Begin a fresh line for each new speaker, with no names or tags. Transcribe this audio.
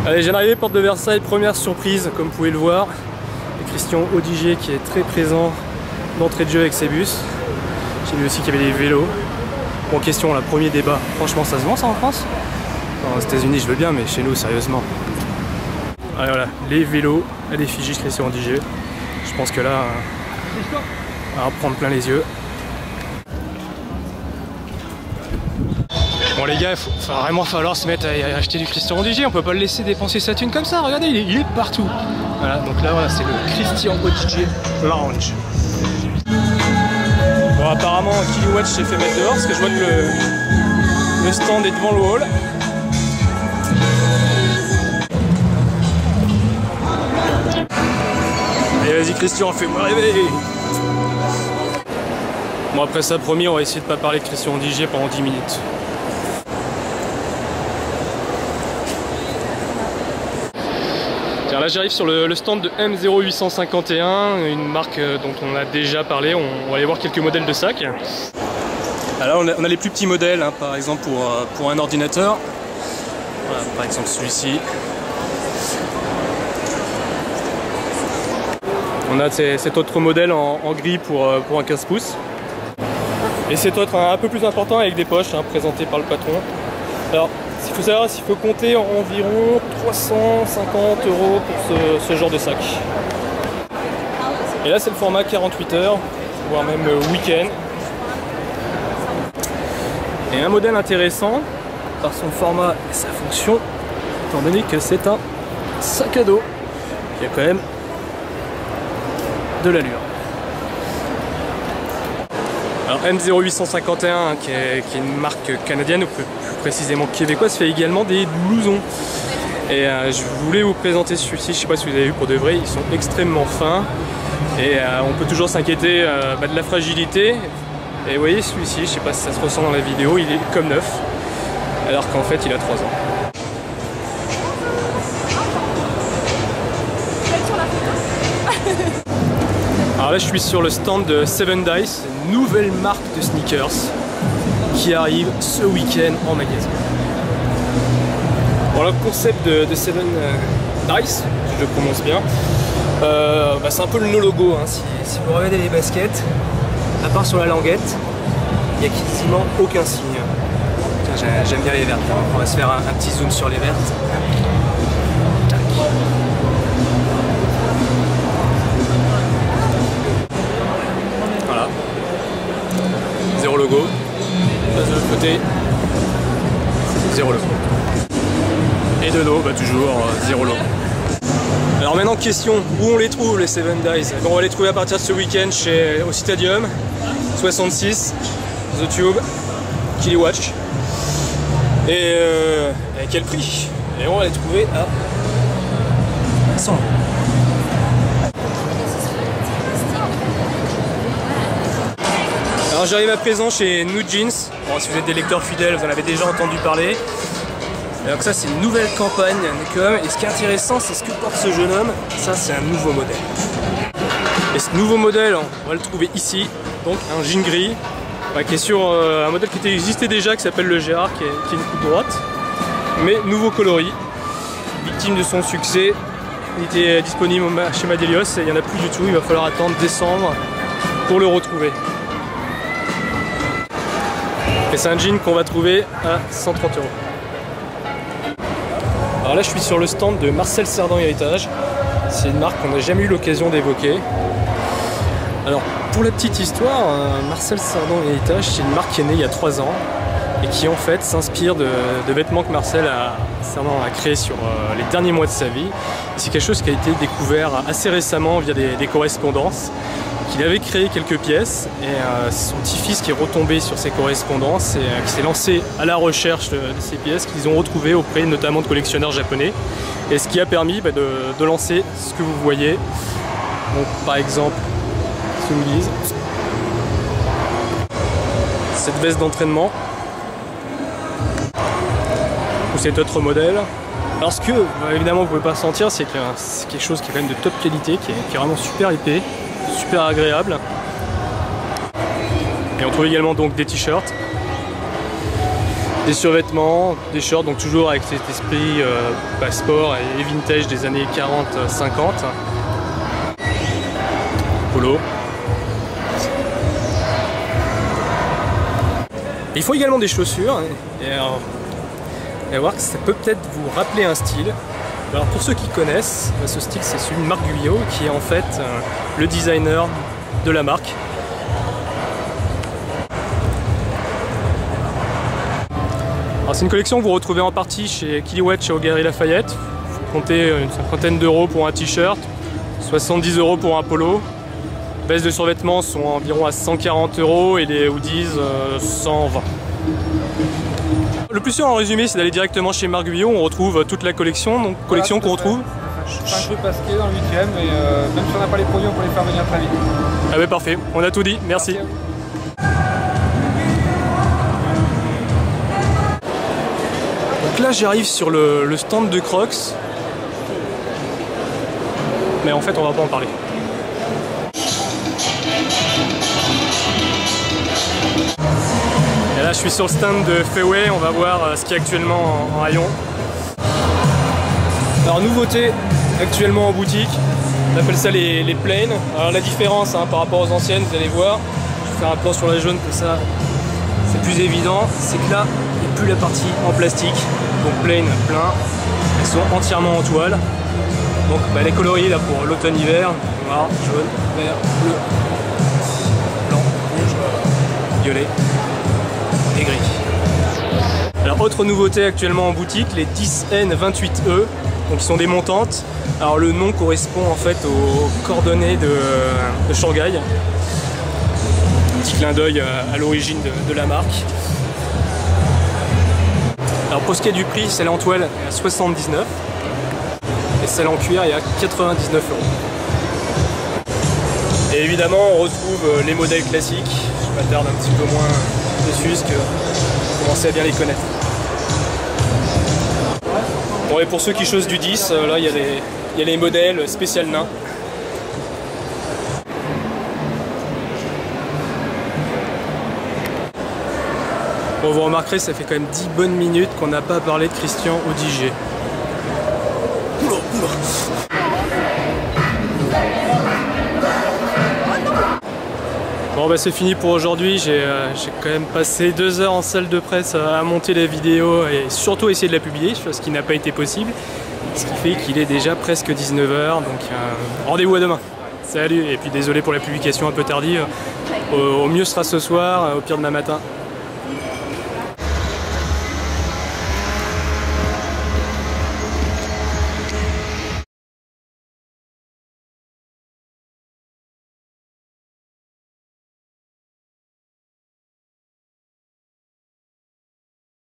Allez, je viens d'arriver porte de Versailles, première surprise comme vous pouvez le voir. Et Christian Audigier qui est très présent d'entrée de jeu avec ses bus. J'ai vu aussi qu'il y avait des vélos. Bon, question, là, premier débat. Franchement, ça se vend ça en France? Non, aux États-Unis je veux bien, mais chez nous, sérieusement. Allez, voilà, les vélos à l'effigie de Christian Audigier. Je pense que là, on va en prendre plein les yeux. Bon les gars, il va vraiment falloir se mettre à acheter du Christian Audigier, on peut pas le laisser dépenser sa thune comme ça, regardez, il est partout. Voilà, donc là voilà, c'est le Christian Audigier Lounge. Bon apparemment Kiliwatch s'est fait mettre dehors parce que je vois que le stand est devant le hall. Allez vas-y Christian, fais-moi rêver. Bon après ça promis, on va essayer de pas parler de Christian Audigier pendant 10 minutes. Là j'arrive sur le stand de M0851, une marque dont on a déjà parlé, on va aller voir quelques modèles de sacs. Alors on a les plus petits modèles, hein, par exemple pour un ordinateur, voilà, par exemple celui-ci. On a cet autre modèle en gris pour un 15 pouces. Et cet autre un peu plus important avec des poches, hein, présenté par le patron. Alors, il faut savoir s'il faut compter environ 350 € pour ce genre de sac. Et là c'est le format 48 heures, voire même week-end. Et un modèle intéressant par son format et sa fonction, étant donné que c'est un sac à dos qui a quand même de l'allure. Alors M0851 qui est une marque canadienne, ou plus précisément québécoise, fait également des blousons. Et je voulais vous présenter celui-ci, je ne sais pas si vous avez vu pour de vrai, ils sont extrêmement fins. Et on peut toujours s'inquiéter de la fragilité. Et vous voyez celui-ci, je ne sais pas si ça se ressent dans la vidéo, il est comme neuf. Alors qu'en fait il a 3 ans. Alors là je suis sur le stand de 7Dice, une nouvelle marque de sneakers qui arrive ce week-end en magasin. Bon, le concept de 7Dice, si je le prononce bien, c'est un peu le no logo, hein. Si vous regardez les baskets, à part sur la languette, il n'y a quasiment aucun signe. J'aime bien les vertes, hein. On va se faire un petit zoom sur les vertes. Voilà. Zéro logo. De l'autre côté, zéro logo. Et de l'eau, toujours zéro logo. Alors maintenant question, où on les trouve les 7Dice? Bon, on va les trouver à partir de ce week-end au Stadium, 66, The Tube, Kiliwatch. Et à quel prix? Et on va les trouver à 100 €. Alors j'arrive à présent chez New Jeans. Bon, si vous êtes des lecteurs fidèles, vous en avez déjà entendu parler. Alors ça c'est une nouvelle campagne Necom. Et ce qui est intéressant, c'est ce que porte ce jeune homme. Ça c'est un nouveau modèle. Et ce nouveau modèle, on va le trouver ici. Donc un jean gris, qui est sur un modèle qui existait déjà, qui s'appelle le Gérard, qui est une coupe droite. Mais nouveau coloris. Victime de son succès. Il était disponible chez Madelios et il n'y en a plus du tout. Il va falloir attendre décembre pour le retrouver. Et c'est un jean qu'on va trouver à 130 €. Alors là je suis sur le stand de Marcel Cerdan Héritage. C'est une marque qu'on n'a jamais eu l'occasion d'évoquer. Alors pour la petite histoire, Marcel Cerdan Héritage c'est une marque qui est née il y a 3 ans et qui en fait s'inspire de vêtements que Marcel Cerdan a créé sur les derniers mois de sa vie. C'est quelque chose qui a été découvert assez récemment via des correspondances. Il avait créé quelques pièces et son petit-fils qui est retombé sur ces correspondances et qui s'est lancé à la recherche de ces pièces qu'ils ont retrouvées auprès notamment de collectionneurs japonais, et ce qui a permis de lancer ce que vous voyez. Donc, par exemple celui-ci, cette veste d'entraînement ou cet autre modèle. Alors ce que évidemment vous pouvez pas sentir, c'est que c'est quelque chose qui est quand même de top qualité, qui est vraiment super épais, super agréable. Et on trouve également donc des t-shirts. Des survêtements, des shorts, donc toujours avec cet esprit sport et vintage des années 40-50. Polo. Il faut également des chaussures, et alors, vous allez voir que ça peut peut-être vous rappeler un style. Alors pour ceux qui connaissent, ce style c'est celui de Marc Guyot, qui est en fait le designer de la marque. C'est une collection que vous retrouvez en partie chez Kilowatt, chez Galeries Lafayette. Vous comptez une cinquantaine d'euros pour un t-shirt, 70 € pour un polo. Les vestes de survêtements sont environ à 140 € et les hoodies 120. Le plus sûr en résumé, c'est d'aller directement chez Marc Guyot. On retrouve toute la collection, donc collection qu'on retrouve.
5 rue Pasquier dans le 8e, et même si on n'a pas les produits, on peut les faire venir très vite.
Ah ouais, parfait, on a tout dit, merci. Donc là j'arrive sur le stand de Crocs, mais en fait on va pas en parler. Et là je suis sur le stand de Feiway, on va voir ce qu'il y a actuellement en rayon. Alors nouveauté actuellement en boutique, on appelle ça les plain. Alors la différence par rapport aux anciennes, vous allez voir, je vais faire un plan sur la jaune comme ça c'est plus évident, c'est que là il n'y a plus la partie en plastique, donc plain, plein, elles sont entièrement en toile. Donc les coloris là pour l'automne-hiver, noir, jaune, vert, bleu, blanc, rouge, violet et gris. Alors autre nouveauté actuellement en boutique, les 10N28E, donc ils sont des montantes. Alors le nom correspond en fait aux coordonnées de Shanghai. Petit clin d'œil à l'origine de la marque. Alors pour ce qui est du prix, celle en toile est à 79 et celle en cuir est à 99 €. Et évidemment on retrouve les modèles classiques. Je m'attarde un petit peu moins dessus parce que vous commencez à bien les connaître. Bon, et pour ceux qui chaussent du 10, là il y a les modèles spécial nains. Bon, vous remarquerez, ça fait quand même 10 bonnes minutes qu'on n'a pas parlé de Christian Audigier. Bon c'est fini pour aujourd'hui, j'ai quand même passé 2 heures en salle de presse à monter la vidéo et surtout essayer de la publier, ce qui n'a pas été possible. Ce qui fait qu'il est déjà presque 19 h, donc rendez-vous à demain. Salut, et puis désolé pour la publication un peu tardive, au mieux sera ce soir, au pire demain matin.